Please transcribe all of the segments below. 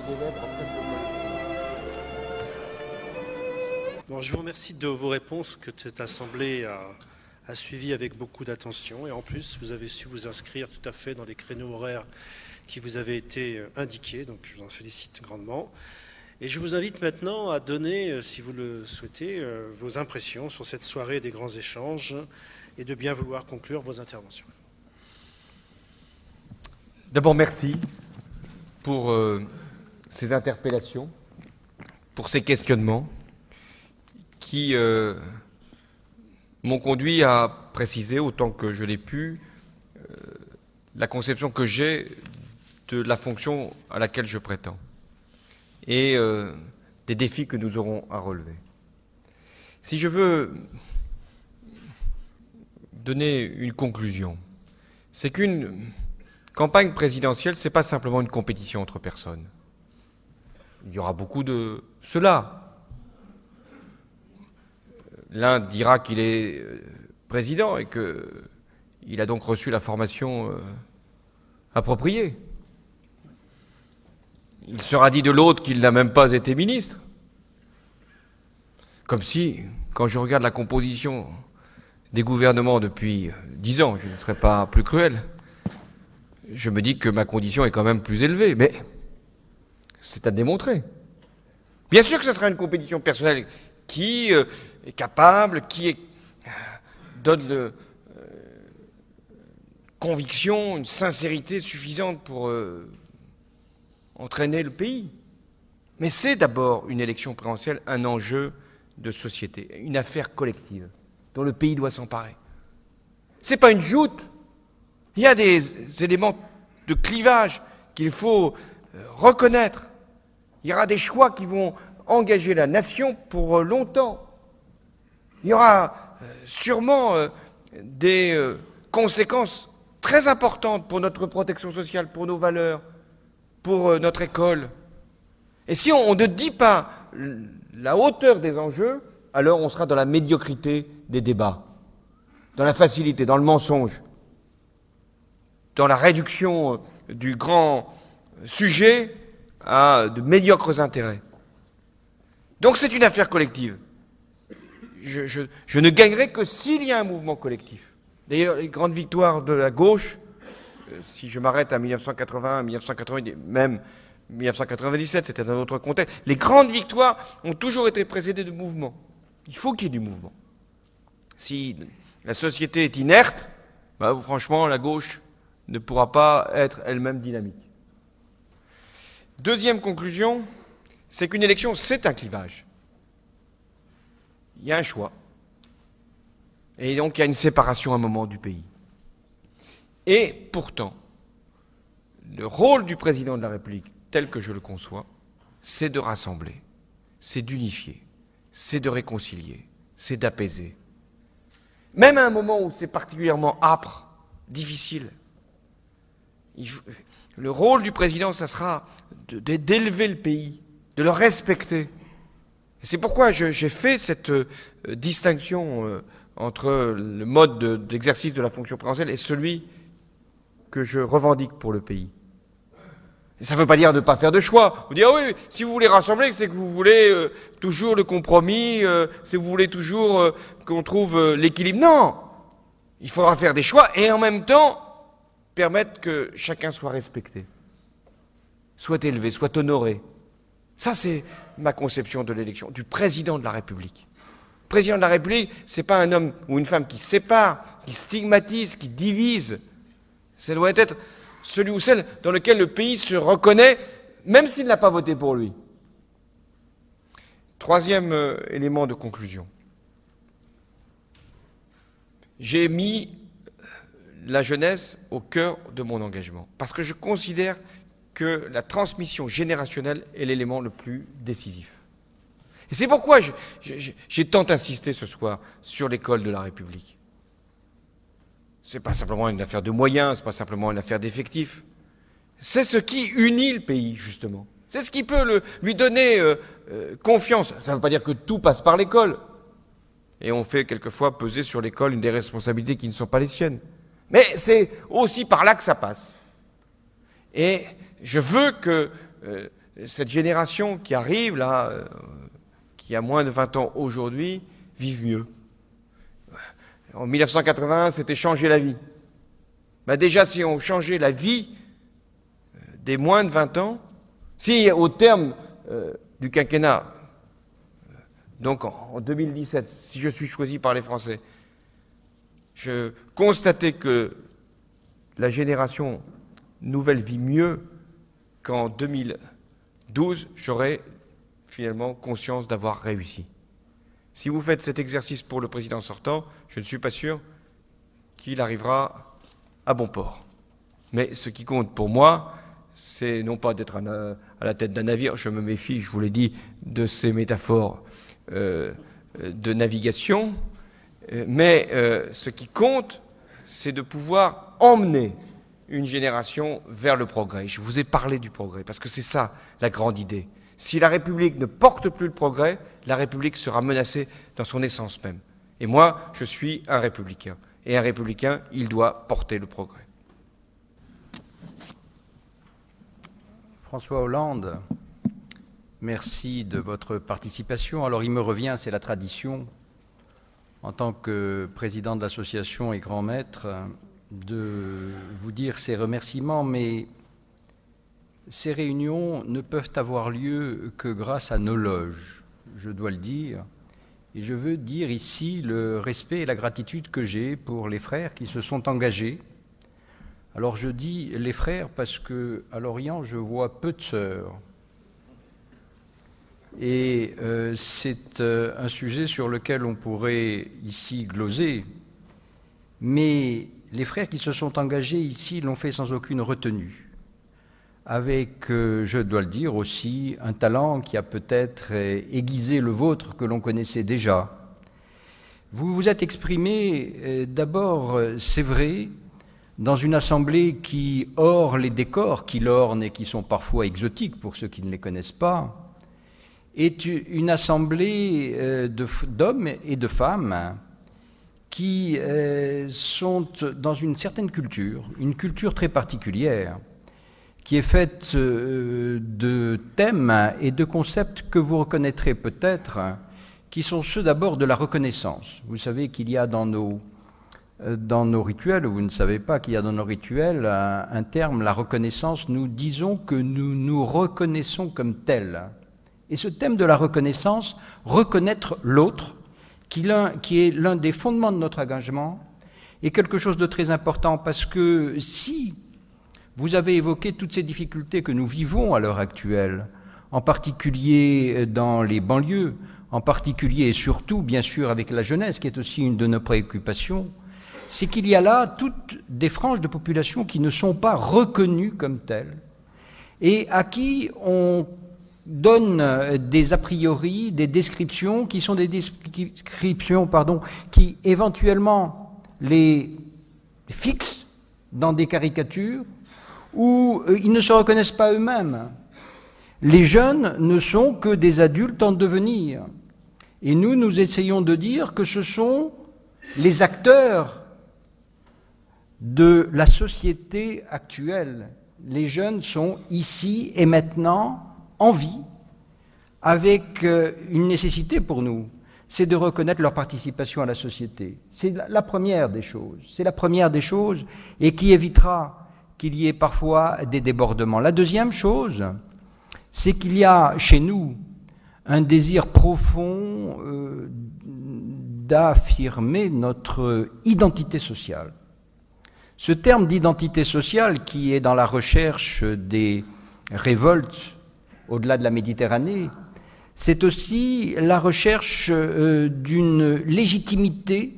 d'élèves en classe de collège. Bon, je vous remercie de vos réponses que cette assemblée a suivies avec beaucoup d'attention. Et en plus, vous avez su vous inscrire tout à fait dans les créneaux horaires qui vous avaient été indiqués. Donc, je vous en félicite grandement. Et je vous invite maintenant à donner, si vous le souhaitez, vos impressions sur cette soirée des grands échanges et de bien vouloir conclure vos interventions. D'abord, merci pour ces interpellations, pour ces questionnements qui m'ont conduit à préciser, autant que je l'ai pu, la conception que j'ai de la fonction à laquelle je prétends et des défis que nous aurons à relever. Si je veux donner une conclusion, c'est qu'une campagne présidentielle, ce n'est pas simplement une compétition entre personnes. Il y aura beaucoup de cela. L'un dira qu'il est président et qu'il a donc reçu la formation appropriée. Il sera dit de l'autre qu'il n'a même pas été ministre. Comme si, quand je regarde la composition des gouvernements depuis 10 ans, je ne serais pas plus cruel, je me dis que ma condition est quand même plus élevée. Mais c'est à démontrer. Bien sûr que ce sera une compétition personnelle qui est capable, donne conviction, une sincérité suffisante pour entraîner le pays. Mais c'est d'abord une élection présidentielle, un enjeu de société, une affaire collective dont le pays doit s'emparer. C'est pas une joute. Il y a des éléments de clivage qu'il faut reconnaître. Il y aura des choix qui vont engager la nation pour longtemps. Il y aura sûrement des conséquences très importantes pour notre protection sociale, pour nos valeurs, pour notre école. Et si on ne dit pas la hauteur des enjeux, alors on sera dans la médiocrité des débats, dans la facilité, dans le mensonge, dans la réduction du grand sujet à de médiocres intérêts. Donc c'est une affaire collective. Je ne gagnerai que s'il y a un mouvement collectif. D'ailleurs, les grandes victoires de la gauche, si je m'arrête à 1981, 1990, même 1997, c'était un autre contexte, les grandes victoires ont toujours été précédées de mouvements. Il faut qu'il y ait du mouvement. Si la société est inerte, franchement, la gauche ne pourra pas être elle-même dynamique. Deuxième conclusion, c'est qu'une élection, c'est un clivage. Il y a un choix. Et donc, il y a une séparation à un moment du pays. Et pourtant, le rôle du président de la République, tel que je le conçois, c'est de rassembler, c'est d'unifier, c'est de réconcilier, c'est d'apaiser. Même à un moment où c'est particulièrement âpre, difficile, le rôle du président, ça sera d'élever le pays, de le respecter. Et c'est pourquoi j'ai fait cette distinction entre le mode d'exercice de la fonction présidentielle et celui que je revendique pour le pays. Et ça ne veut pas dire de ne pas faire de choix. Vous dire, oui, si vous voulez rassembler, c'est que vous voulez toujours le compromis, si vous voulez toujours qu'on trouve l'équilibre. Non! Il faudra faire des choix et en même temps permettre que chacun soit respecté, soit élevé, soit honoré. Ça, c'est ma conception de l'élection, du président de la République. Le président de la République, ce n'est pas un homme ou une femme qui sépare, qui stigmatise, qui divise. Ça doit être celui ou celle dans lequel le pays se reconnaît, même s'il n'a pas voté pour lui. Troisième élément de conclusion. J'ai mis la jeunesse au cœur de mon engagement, parce que je considère que la transmission générationnelle est l'élément le plus décisif. Et c'est pourquoi j'ai tant insisté ce soir sur l'école de la République. Ce n'est pas simplement une affaire de moyens, ce n'est pas simplement une affaire d'effectifs. C'est ce qui unit le pays, justement. C'est ce qui peut lui donner confiance. Ça ne veut pas dire que tout passe par l'école. Et on fait quelquefois peser sur l'école une des responsabilités qui ne sont pas les siennes. Mais c'est aussi par là que ça passe. Et je veux que cette génération qui arrive là, qui a moins de 20 ans aujourd'hui, vive mieux. En 1981, c'était changer la vie. Ben déjà, si on changeait la vie des moins de 20 ans, si au terme du quinquennat, donc en 2017, si je suis choisi par les Français, je constatais que la génération nouvelle vit mieux qu'en 2012, j'aurais finalement conscience d'avoir réussi. Si vous faites cet exercice pour le président sortant, je ne suis pas sûr qu'il arrivera à bon port. Mais ce qui compte pour moi, c'est non pas d'être à la tête d'un navire, je me méfie, je vous l'ai dit, de ces métaphores de navigation, mais ce qui compte, c'est de pouvoir emmener une génération vers le progrès. Je vous ai parlé du progrès, parce que c'est ça la grande idée. Si la République ne porte plus le progrès, la République sera menacée dans son essence même. Et moi, je suis un républicain. Et un républicain, il doit porter le progrès. François Hollande, merci de votre participation. Alors il me revient, c'est la tradition, en tant que président de l'association et grand maître, de vous dire ces remerciements, mais ces réunions ne peuvent avoir lieu que grâce à nos loges, je dois le dire. Et je veux dire ici le respect et la gratitude que j'ai pour les frères qui se sont engagés. Alors je dis les frères parce qu'à Lorient, je vois peu de sœurs. Et c'est un sujet sur lequel on pourrait ici gloser. Mais les frères qui se sont engagés ici l'ont fait sans aucune retenue, avec, je dois le dire aussi, un talent qui a peut-être aiguisé le vôtre que l'on connaissait déjà. Vous vous êtes exprimé d'abord, c'est vrai, dans une assemblée qui, hors les décors qui l'ornent et qui sont parfois exotiques pour ceux qui ne les connaissent pas, est une assemblée d'hommes et de femmes qui sont dans une certaine culture, une culture très particulière, qui est faite de thèmes et de concepts que vous reconnaîtrez peut-être, qui sont ceux d'abord de la reconnaissance. Vous savez qu'il y a dans nos rituels, ou vous ne savez pas qu'il y a dans nos rituels un terme, la reconnaissance. Nous disons que nous nous reconnaissons comme tels. Et ce thème de la reconnaissance, reconnaître l'autre, qui est l'un des fondements de notre engagement, est quelque chose de très important, parce que si vous avez évoqué toutes ces difficultés que nous vivons à l'heure actuelle, en particulier dans les banlieues, en particulier et surtout, bien sûr, avec la jeunesse, qui est aussi une de nos préoccupations, c'est qu'il y a là toutes des franges de population qui ne sont pas reconnues comme telles et à qui on donne des a priori, des descriptions qui sont des descriptions, qui éventuellement les fixent dans des caricatures où ils ne se reconnaissent pas eux-mêmes. Les jeunes ne sont que des adultes en devenir. Et nous essayons de dire que ce sont les acteurs de la société actuelle. Les jeunes sont ici et maintenant en vie, avec une nécessité pour nous, c'est de reconnaître leur participation à la société. C'est la première des choses. C'est la première des choses et qui évitera qu'il y ait parfois des débordements. La deuxième chose, c'est qu'il y a chez nous un désir profond d'affirmer notre identité sociale. Ce terme d'identité sociale qui est dans la recherche des révoltes au-delà de la Méditerranée, c'est aussi la recherche d'une légitimité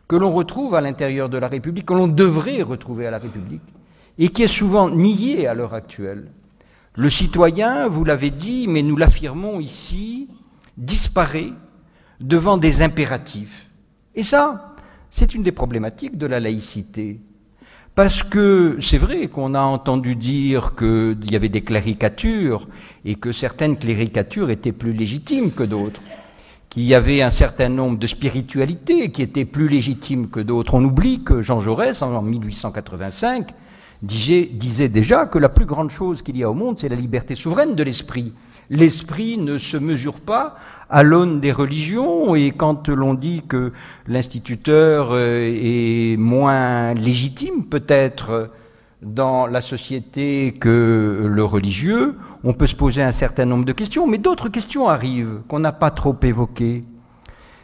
que l'on retrouve à l'intérieur de la République, que l'on devrait retrouver à la République, et qui est souvent niée à l'heure actuelle. Le citoyen, vous l'avez dit, mais nous l'affirmons ici, disparaît devant des impératifs. Et ça, c'est une des problématiques de la laïcité. Parce que c'est vrai qu'on a entendu dire qu'il y avait des cléricatures et que certaines cléricatures étaient plus légitimes que d'autres, qu'il y avait un certain nombre de spiritualités qui étaient plus légitimes que d'autres. On oublie que Jean Jaurès, en 1885, disait déjà que la plus grande chose qu'il y a au monde, c'est la liberté souveraine de l'esprit. L'esprit ne se mesure pas à l'aune des religions, et quand l'on dit que l'instituteur est moins légitime peut-être dans la société que le religieux, on peut se poser un certain nombre de questions, mais d'autres questions arrivent qu'on n'a pas trop évoquées.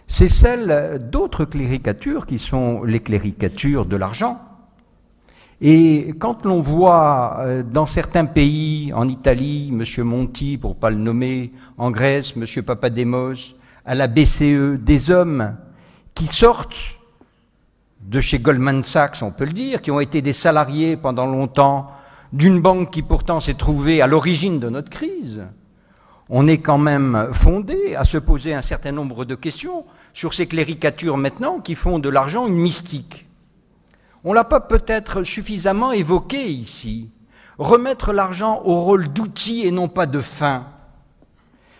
C'est celle d'autres cléricatures qui sont les cléricatures de l'argent. Et quand l'on voit dans certains pays, en Italie, M. Monti, pour ne pas le nommer, en Grèce, M. Papademos, à la BCE, des hommes qui sortent de chez Goldman Sachs, on peut le dire, qui ont été des salariés pendant longtemps d'une banque qui pourtant s'est trouvée à l'origine de notre crise, on est quand même fondé à se poser un certain nombre de questions sur ces cléricatures maintenant qui font de l'argent une mystique. On ne l'a pas peut-être suffisamment évoqué ici. Remettre l'argent au rôle d'outil et non pas de fin,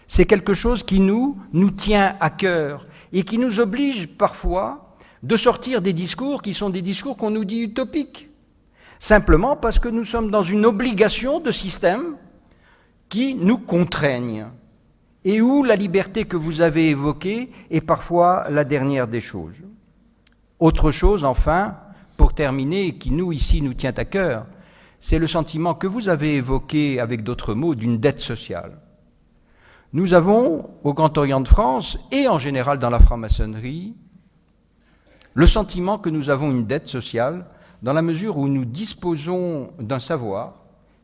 c'est quelque chose qui nous tient à cœur et qui nous oblige parfois de sortir des discours qui sont des discours qu'on nous dit utopiques, simplement parce que nous sommes dans une obligation de système qui nous contraignent et où la liberté que vous avez évoquée est parfois la dernière des choses. Autre chose, enfin, pour terminer, qui nous, ici, nous tient à cœur, c'est le sentiment que vous avez évoqué avec d'autres mots d'une dette sociale. Nous avons, au Grand Orient de France, et en général dans la franc-maçonnerie, le sentiment que nous avons une dette sociale dans la mesure où nous disposons d'un savoir,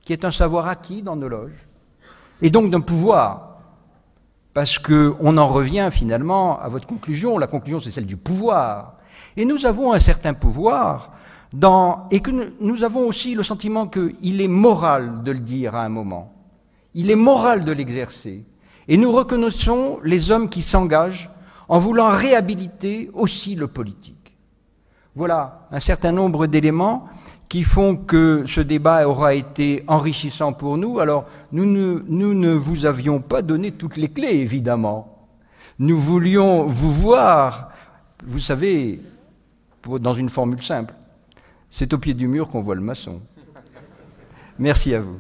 qui est un savoir acquis dans nos loges, et donc d'un pouvoir, parce qu'on en revient finalement à votre conclusion. La conclusion, c'est celle du pouvoir. Et nous avons un certain pouvoir, et que nous avons aussi le sentiment qu'il est moral de le dire à un moment. Il est moral de l'exercer. Et nous reconnaissons les hommes qui s'engagent en voulant réhabiliter aussi le politique. Voilà un certain nombre d'éléments qui font que ce débat aura été enrichissant pour nous. Alors, nous ne vous avions pas donné toutes les clés, évidemment. Nous voulions vous voir, vous savez, dans une formule simple. C'est au pied du mur qu'on voit le maçon. Merci à vous.